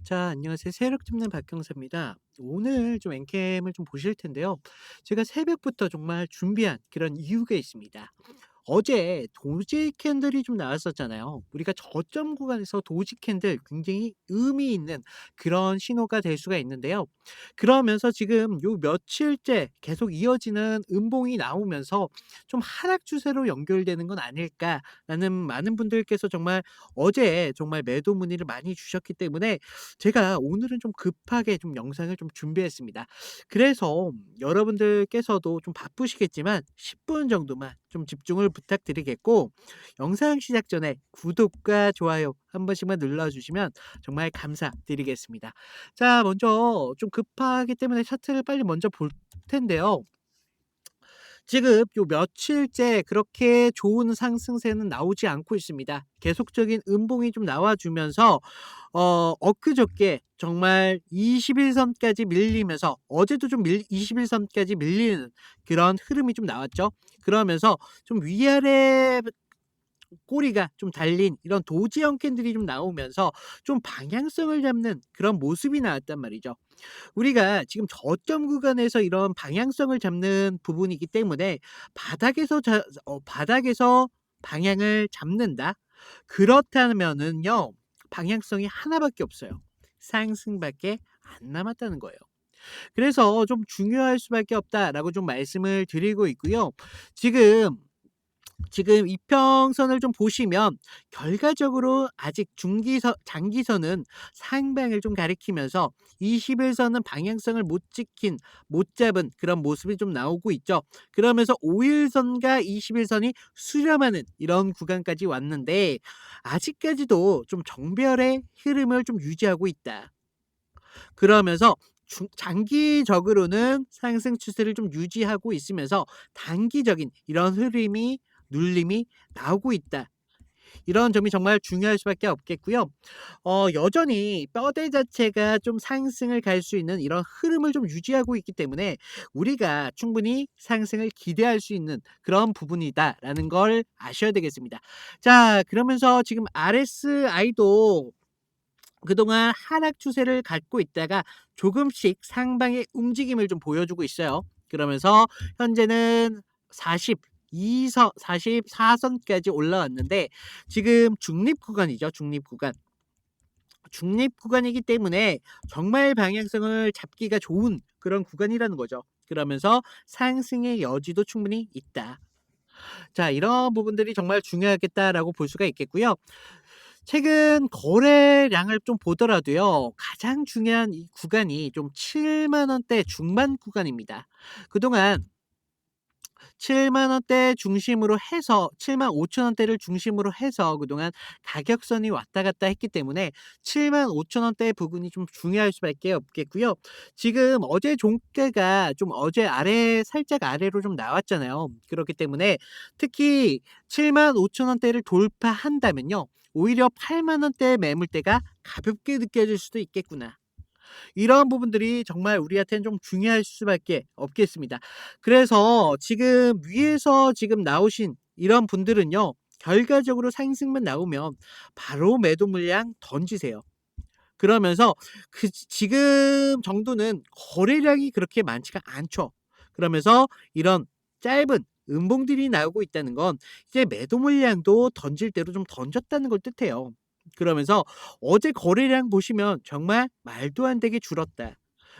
자, 안녕하세요. 세력 짚는 박경사입니다. 오늘 좀 엔캠을 좀 보실 텐데요. 제가 새벽부터 정말 준비한 그런 이유가 있습니다. 어제 도지 캔들이 좀 나왔었잖아요. 우리가 저점 구간에서 도지 캔들 굉장히 의미 있는 그런 신호가 될 수가 있는데요. 그러면서 지금 요 며칠째 계속 이어지는 음봉이 나오면서 좀 하락 추세로 연결되는 건 아닐까라는 많은 분들께서 정말 어제 정말 매도 문의를 많이 주셨기 때문에 제가 오늘은 좀 급하게 좀 영상을 좀 준비했습니다. 그래서 여러분들께서도 좀 바쁘시겠지만 10분 정도만 좀 집중을 부탁드리겠고, 영상 시작 전에 구독과 좋아요 한 번씩만 눌러주시면 정말 감사드리겠습니다. 자, 먼저 좀 급하기 때문에 차트를 빨리 먼저 볼 텐데요. 지금 요 며칠째 그렇게 좋은 상승세는 나오지 않고 있습니다. 계속적인 음봉이 좀 나와주면서 엊그저께 정말 21선까지 밀리면서 어제도 좀 21선까지 밀리는 그런 흐름이 좀 나왔죠. 그러면서 좀 위아래 꼬리가 좀 달린 이런 도지형 캔들이 좀 나오면서 좀 방향성을 잡는 그런 모습이 나왔단 말이죠. 우리가 지금 저점 구간에서 이런 방향성을 잡는 부분이기 때문에 바닥에서 방향을 잡는다? 그렇다면은요, 방향성이 하나밖에 없어요. 상승밖에 안 남았다는 거예요. 그래서 좀 중요할 수밖에 없다라고 좀 말씀을 드리고 있고요. 지금 이평선을 좀 보시면 결과적으로 아직 장기선은 상방을 좀 가리키면서 21선은 방향성을 못 잡은 그런 모습이 좀 나오고 있죠. 그러면서 5일선과 21선이 수렴하는 이런 구간까지 왔는데, 아직까지도 좀 정별의 흐름을 좀 유지하고 있다. 그러면서 장기적으로는 상승 추세를 좀 유지하고 있으면서 단기적인 이런 흐름이 눌림이 나오고 있다. 이런 점이 정말 중요할 수밖에 없겠고요. 여전히 뼈대 자체가 좀 상승을 갈 수 있는 이런 흐름을 좀 유지하고 있기 때문에 우리가 충분히 상승을 기대할 수 있는 그런 부분이다라는 걸 아셔야 되겠습니다. 자, 그러면서 지금 RSI도 그동안 하락 추세를 갖고 있다가 조금씩 상방의 움직임을 좀 보여주고 있어요. 그러면서 현재는 44선까지 올라왔는데, 지금 중립 구간이죠. 중립 구간이기 때문에 정말 방향성을 잡기가 좋은 그런 구간이라는 거죠. 그러면서 상승의 여지도 충분히 있다. 자, 이런 부분들이 정말 중요하겠다라고 볼 수가 있겠고요. 최근 거래량을 좀 보더라도요, 가장 중요한 이 구간이 좀 7만 원대 중반 구간입니다. 그동안 7만 원대 중심으로 해서 7만 5천 원대를 중심으로 해서 그동안 가격선이 왔다 갔다 했기 때문에 7만 5천 원대 부분이 좀 중요할 수밖에 없겠고요. 지금 어제 종가가 좀 어제 살짝 아래로 좀 나왔잖아요. 그렇기 때문에 특히 7만 5천 원대를 돌파한다면요, 오히려 8만 원대 매물대가 가볍게 느껴질 수도 있겠구나. 이러한 부분들이 정말 우리한테는 좀 중요할 수밖에 없겠습니다. 그래서 지금 위에서 지금 나오신 이런 분들은요, 결과적으로 상승만 나오면 바로 매도 물량 던지세요. 그러면서 지금 정도는 거래량이 그렇게 많지가 않죠. 그러면서 이런 짧은 음봉들이 나오고 있다는 건 이제 매도 물량도 던질 대로 좀 던졌다는 걸 뜻해요. 그러면서 어제 거래량 보시면 정말 말도 안 되게 줄었다.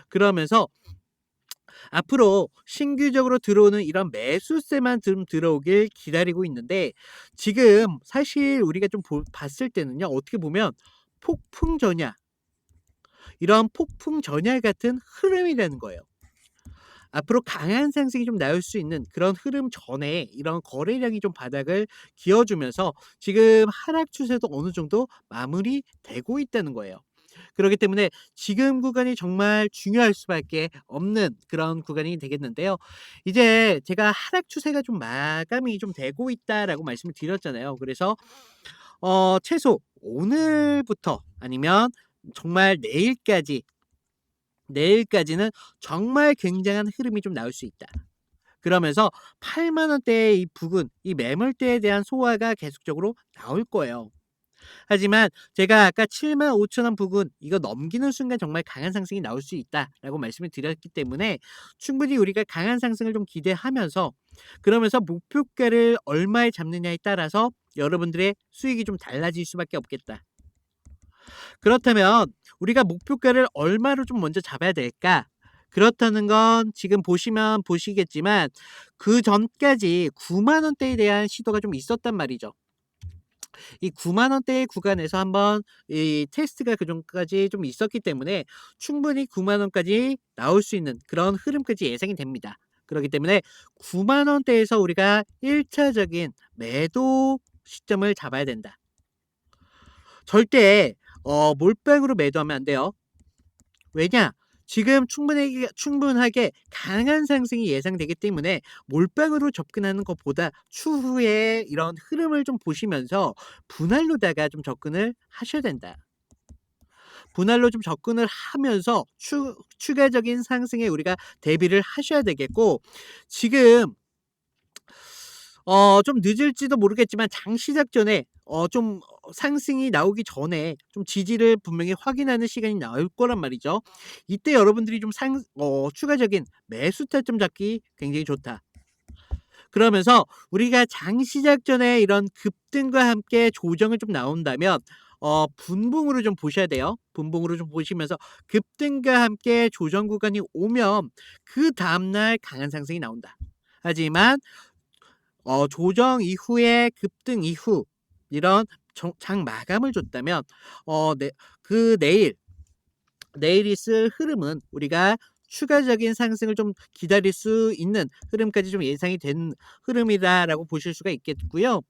그러면서 앞으로 신규적으로 들어오는 이런 매수세만 좀 들어오길 기다리고 있는데, 지금 사실 우리가 좀 봤을 때는요, 어떻게 보면 폭풍 전야, 이런 폭풍 전야 같은 흐름이라는 거예요. 앞으로 강한 상승이 좀 나올 수 있는 그런 흐름 전에 이런 거래량이 좀 바닥을 기어주면서 지금 하락 추세도 어느 정도 마무리되고 있다는 거예요. 그렇기 때문에 지금 구간이 정말 중요할 수밖에 없는 그런 구간이 되겠는데요. 이제 제가 하락 추세가 좀 마감이 좀 되고 있다라고 말씀을 드렸잖아요. 그래서 최소 오늘부터 아니면 정말 내일까지는 정말 굉장한 흐름이 좀 나올 수 있다. 그러면서 8만 원대의 이 부근, 이 매물대에 대한 소화가 계속적으로 나올 거예요. 하지만 제가 아까 75,000원 부근 이거 넘기는 순간 정말 강한 상승이 나올 수 있다라고 말씀을 드렸기 때문에 충분히 우리가 강한 상승을 좀 기대하면서 그러면서 목표가를 얼마에 잡느냐에 따라서 여러분들의 수익이 좀 달라질 수밖에 없겠다. 그렇다면 우리가 목표가를 얼마로 좀 먼저 잡아야 될까? 그렇다는 건 지금 보시면 보시겠지만 그 전까지 9만 원대에 대한 시도가 좀 있었단 말이죠. 이 9만 원대의 구간에서 한번 이 테스트가 그전까지 좀 있었기 때문에 충분히 9만 원까지 나올 수 있는 그런 흐름까지 예상이 됩니다. 그렇기 때문에 9만 원대에서 우리가 1차적인 매도 시점을 잡아야 된다. 절대 몰빵으로 매도하면 안 돼요. 왜냐? 지금 충분하게 강한 상승이 예상되기 때문에 몰빵으로 접근하는 것보다 추후에 이런 흐름을 좀 보시면서 분할로다가 좀 접근을 하셔야 된다. 분할로 좀 접근을 하면서 추가적인 상승에 우리가 대비를 하셔야 되겠고 지금 좀 늦을지도 모르겠지만 장 시작 전에 좀 상승이 나오기 전에 좀 지지를 분명히 확인하는 시간이 나올 거란 말이죠. 이때 여러분들이 좀 추가적인 매수 타점 잡기 굉장히 좋다. 그러면서 우리가 장 시작 전에 이런 급등과 함께 조정을 좀 나온다면 분봉으로 좀 보셔야 돼요. 분봉으로 좀 보시면서 급등과 함께 조정 구간이 오면 그 다음날 강한 상승이 나온다. 하지만 조정 이후에 급등 이후 이런 장 마감을 줬다면 내일 있을 흐름은 우리가 추가적인 상승을 좀 기다릴 수 있는 흐름까지 좀 예상이 된 흐름이다라고 보실 수가 있겠고요.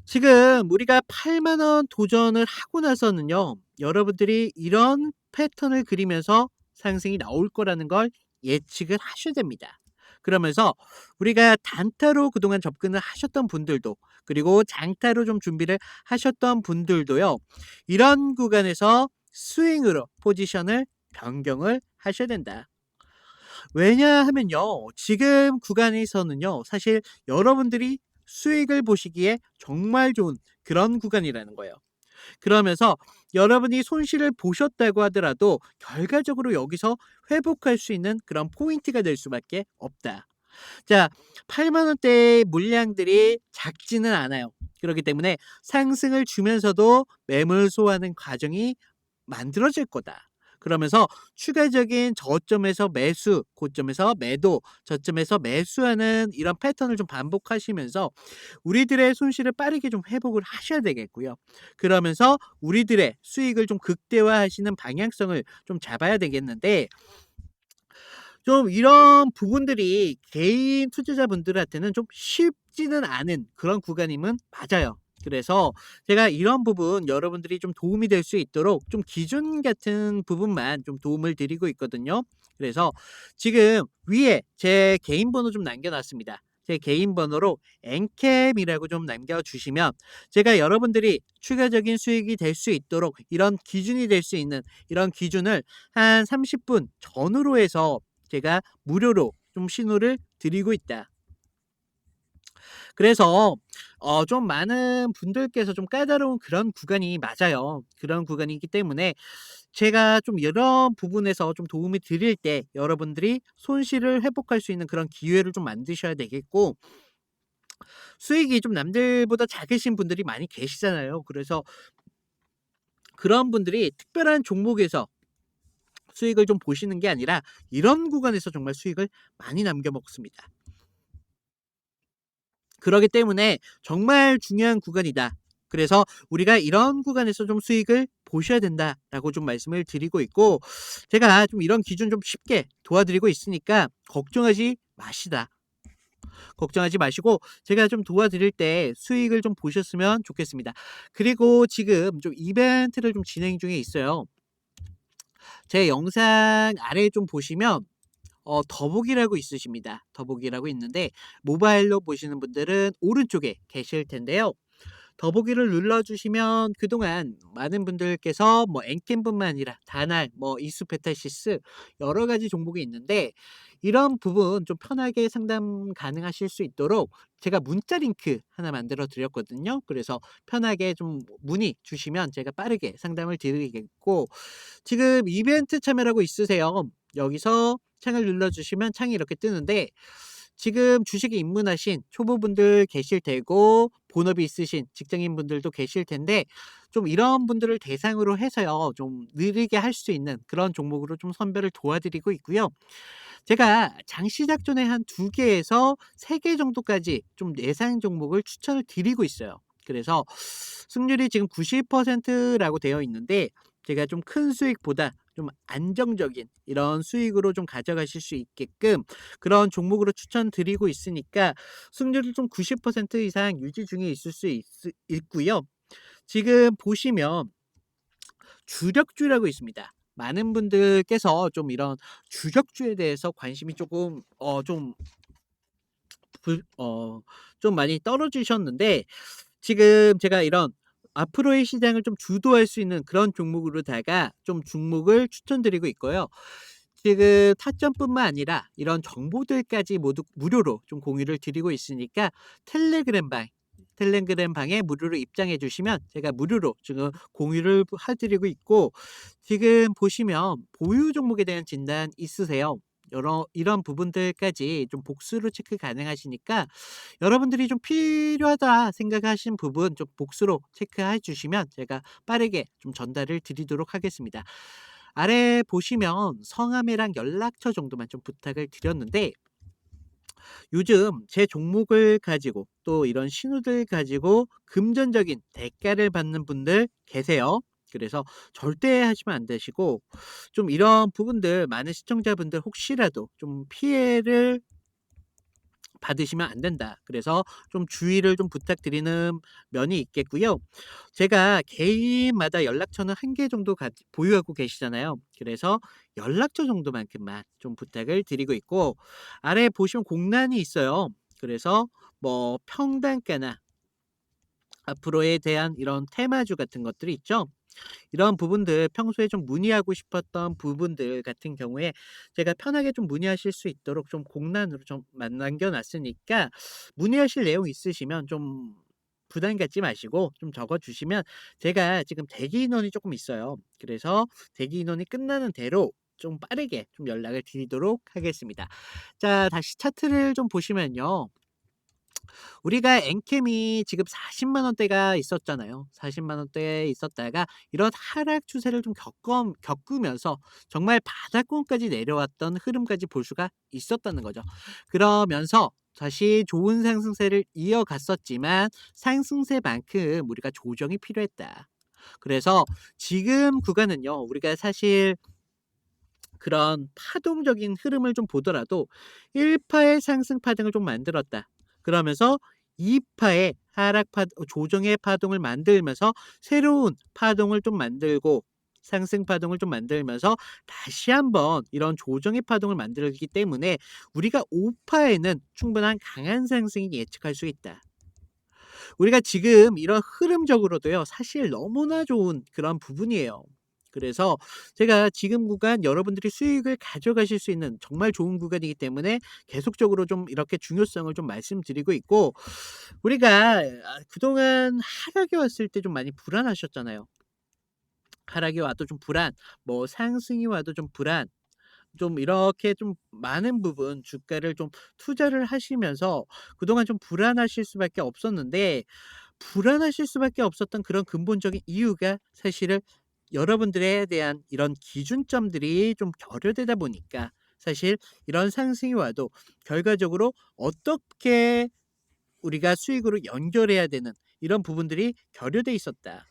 지금 우리가 8만 원 도전을 하고 나서는요. 여러분들이 이런 패턴을 그리면서 상승이 나올 거라는 걸 예측을 하셔야 됩니다. 그러면서 우리가 단타로 그동안 접근을 하셨던 분들도 그리고 장타로 좀 준비를 하셨던 분들도요. 이런 구간에서 스윙으로 포지션을 변경을 하셔야 된다. 왜냐하면요. 지금 구간에서는요. 사실 여러분들이 수익을 보시기에 정말 좋은 그런 구간이라는 거예요. 그러면서 여러분이 손실을 보셨다고 하더라도 결과적으로 여기서 회복할 수 있는 그런 포인트가 될 수밖에 없다. 자, 8만 원대의 물량들이 작지는 않아요. 그렇기 때문에 상승을 주면서도 매물 소화하는 과정이 만들어질 거다. 그러면서 추가적인 저점에서 매수, 고점에서 매도, 저점에서 매수하는 이런 패턴을 좀 반복하시면서 우리들의 손실을 빠르게 좀 회복을 하셔야 되겠고요. 그러면서 우리들의 수익을 좀 극대화하시는 방향성을 좀 잡아야 되겠는데 좀 이런 부분들이 개인 투자자분들한테는 좀 쉽지는 않은 그런 구간임은 맞아요. 그래서 제가 이런 부분 여러분들이 좀 도움이 될 수 있도록 좀 기준 같은 부분만 좀 도움을 드리고 있거든요. 그래서 지금 위에 제 개인 번호 좀 남겨놨습니다. 제 개인 번호로 엔캡이라고 좀 남겨주시면 제가 여러분들이 추가적인 수익이 될 수 있도록 이런 기준이 될 수 있는 이런 기준을 한 30분 전후로 해서 제가 무료로 좀 신호를 드리고 있다. 그래서 좀 많은 분들께서 좀 까다로운 그런 구간이 맞아요. 그런 구간이기 때문에 제가 좀 이런 부분에서 좀 도움을 드릴 때 여러분들이 손실을 회복할 수 있는 그런 기회를 좀 만드셔야 되겠고 수익이 좀 남들보다 작으신 분들이 많이 계시잖아요. 그래서 그런 분들이 특별한 종목에서 수익을 좀 보시는 게 아니라 이런 구간에서 정말 수익을 많이 남겨 먹습니다. 그러기 때문에 정말 중요한 구간이다. 그래서 우리가 이런 구간에서 좀 수익을 보셔야 된다라고 좀 말씀을 드리고 있고 제가 좀 이런 기준 좀 쉽게 도와드리고 있으니까 걱정하지 마시다. 걱정하지 마시고 제가 좀 도와드릴 때 수익을 좀 보셨으면 좋겠습니다. 그리고 지금 좀 이벤트를 좀 진행 중에 있어요. 제 영상 아래에 좀 보시면 더보기라고 있으십니다. 더보기라고 있는데 모바일로 보시는 분들은 오른쪽에 계실 텐데요. 더보기를 눌러주시면 그동안 많은 분들께서 뭐 엔캠뿐만 아니라 다날, 뭐 이수페타시스 여러 가지 종목이 있는데 이런 부분 좀 편하게 상담 가능하실 수 있도록 제가 문자 링크 하나 만들어 드렸거든요. 그래서 편하게 좀 문의 주시면 제가 빠르게 상담을 드리겠고 지금 이벤트 참여라고 있으세요. 여기서 창을 눌러주시면 창이 이렇게 뜨는데 지금 주식에 입문하신 초보분들 계실 테고 본업이 있으신 직장인분들도 계실 텐데 좀 이런 분들을 대상으로 해서요. 좀 느리게 할 수 있는 그런 종목으로 좀 선별을 도와드리고 있고요. 제가 장 시작 전에 한 2개에서 3개 정도까지 좀 예상 종목을 추천을 드리고 있어요. 그래서 승률이 지금 90%라고 되어 있는데 제가 좀 큰 수익보다 좀 안정적인 이런 수익으로 좀 가져가실 수 있게끔 그런 종목으로 추천드리고 있으니까 승률이 좀 90% 이상 유지 중에 있을 수 있고요. 지금 보시면 주력주라고 있습니다. 많은 분들께서 좀 이런 주력주에 대해서 관심이 조금 불 어 좀 많이 떨어지셨는데 지금 제가 이런 앞으로의 시장을 좀 주도할 수 있는 그런 종목으로다가 좀 종목을 추천드리고 있고요. 지금 타점뿐만 아니라 이런 정보들까지 모두 무료로 좀 공유를 드리고 있으니까 텔레그램 방에 무료로 입장해 주시면 제가 무료로 지금 공유를 해 드리고 있고 지금 보시면 보유 종목에 대한 진단 있으세요? 여러 이런 부분들까지 좀 복수로 체크 가능하시니까 여러분들이 좀 필요하다 생각하신 부분 좀 복수로 체크해 주시면 제가 빠르게 좀 전달을 드리도록 하겠습니다. 아래 보시면 성함이랑 연락처 정도만 좀 부탁을 드렸는데 요즘 제 종목을 가지고 또 이런 신호들 가지고 금전적인 대가를 받는 분들 계세요. 그래서 절대 하시면 안 되시고 좀 이런 부분들 많은 시청자분들 혹시라도 좀 피해를 받으시면 안 된다. 그래서 좀 주의를 좀 부탁드리는 면이 있겠고요. 제가 개인마다 연락처는 1개 정도 보유하고 계시잖아요. 그래서 연락처 정도만큼만 좀 부탁을 드리고 있고 아래 보시면 공란이 있어요. 그래서 뭐 평단가나 앞으로에 대한 이런 테마주 같은 것들이 있죠. 이런 부분들 평소에 좀 문의하고 싶었던 부분들 같은 경우에 제가 편하게 좀 문의하실 수 있도록 좀 공란으로 좀 남겨 놨으니까 문의하실 내용 있으시면 좀 부담 갖지 마시고 좀 적어 주시면 제가 지금 대기 인원이 조금 있어요. 그래서 대기 인원이 끝나는 대로 좀 빠르게 좀 연락을 드리도록 하겠습니다. 자, 다시 차트를 좀 보시면요. 우리가 엔캠이 지금 40만 원대가 있었잖아요. 40만 원대에 있었다가 이런 하락 추세를 좀 겪으면서 정말 바닥권까지 내려왔던 흐름까지 볼 수가 있었다는 거죠. 그러면서 다시 좋은 상승세를 이어갔었지만 상승세만큼 우리가 조정이 필요했다. 그래서 지금 구간은요. 우리가 사실 그런 파동적인 흐름을 좀 보더라도 1파의 상승 파동을 좀 만들었다. 그러면서 2파의 조정의 파동을 만들면서 새로운 파동을 좀 만들고 상승 파동을 좀 만들면서 다시 한번 이런 조정의 파동을 만들기 때문에 우리가 5파에는 충분한 강한 상승이 예측할 수 있다. 우리가 지금 이런 흐름적으로도요. 사실 너무나 좋은 그런 부분이에요. 그래서 제가 지금 구간 여러분들이 수익을 가져가실 수 있는 정말 좋은 구간이기 때문에 계속적으로 좀 이렇게 중요성을 좀 말씀드리고 있고 우리가 그동안 하락이 왔을 때 좀 많이 불안하셨잖아요. 하락이 와도 좀 불안, 뭐 상승이 와도 좀 불안, 좀 이렇게 좀 많은 부분 주가를 좀 투자를 하시면서 그동안 좀 불안하실 수밖에 없었는데 불안하실 수밖에 없었던 그런 근본적인 이유가 사실은 여러분들에 대한 이런 기준점들이 좀 결여되다 보니까 사실 이런 상승이 와도 결과적으로 어떻게 우리가 수익으로 연결해야 되는 이런 부분들이 결여돼 있었다.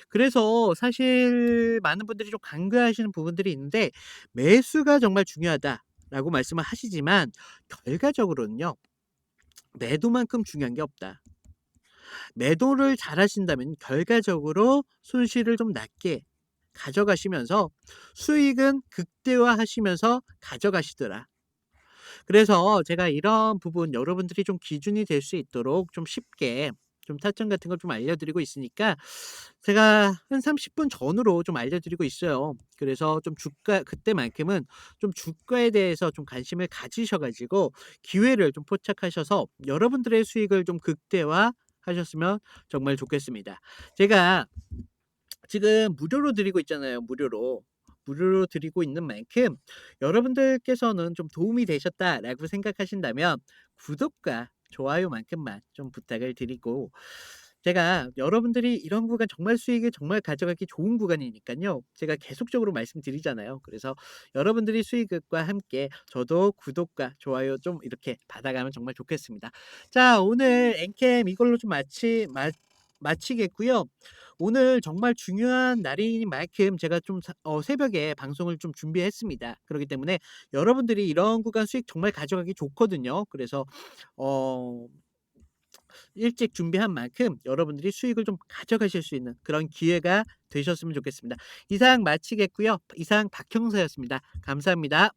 그래서 사실 많은 분들이 좀 간과하시는 부분들이 있는데 매수가 정말 중요하다라고 말씀을 하시지만 결과적으로는요. 매도만큼 중요한 게 없다. 매도를 잘하신다면 결과적으로 손실을 좀 낮게 가져가시면서 수익은 극대화하시면서 가져가시더라. 그래서 제가 이런 부분 여러분들이 좀 기준이 될 수 있도록 좀 쉽게 좀 타점 같은 걸 좀 알려드리고 있으니까 제가 한 30분 전으로 좀 알려드리고 있어요. 그래서 좀 주가 그때만큼은 좀 주가에 대해서 좀 관심을 가지셔 가지고 기회를 좀 포착하셔서 여러분들의 수익을 좀 극대화하셨으면 정말 좋겠습니다. 제가 지금 무료로 드리고 있잖아요, 무료로. 무료로 드리고 있는 만큼 여러분들께서는 좀 도움이 되셨다라고 생각하신다면 구독과 좋아요만큼만 좀 부탁을 드리고 제가 여러분들이 이런 구간 정말 수익을 정말 가져가기 좋은 구간이니깐요. 제가 계속적으로 말씀드리잖아요. 그래서 여러분들이 수익과 함께 저도 구독과 좋아요 좀 이렇게 받아가면 정말 좋겠습니다. 자, 오늘 엔캠 이걸로 좀 마치겠고요. 오늘 정말 중요한 날인 만큼 제가 좀 새벽에 방송을 좀 준비했습니다. 그렇기 때문에 여러분들이 이런 구간 수익 정말 가져가기 좋거든요. 그래서 어 일찍 준비한 만큼 여러분들이 수익을 좀 가져가실 수 있는 그런 기회가 되셨으면 좋겠습니다. 이상 마치겠고요. 이상 박형사였습니다. 감사합니다.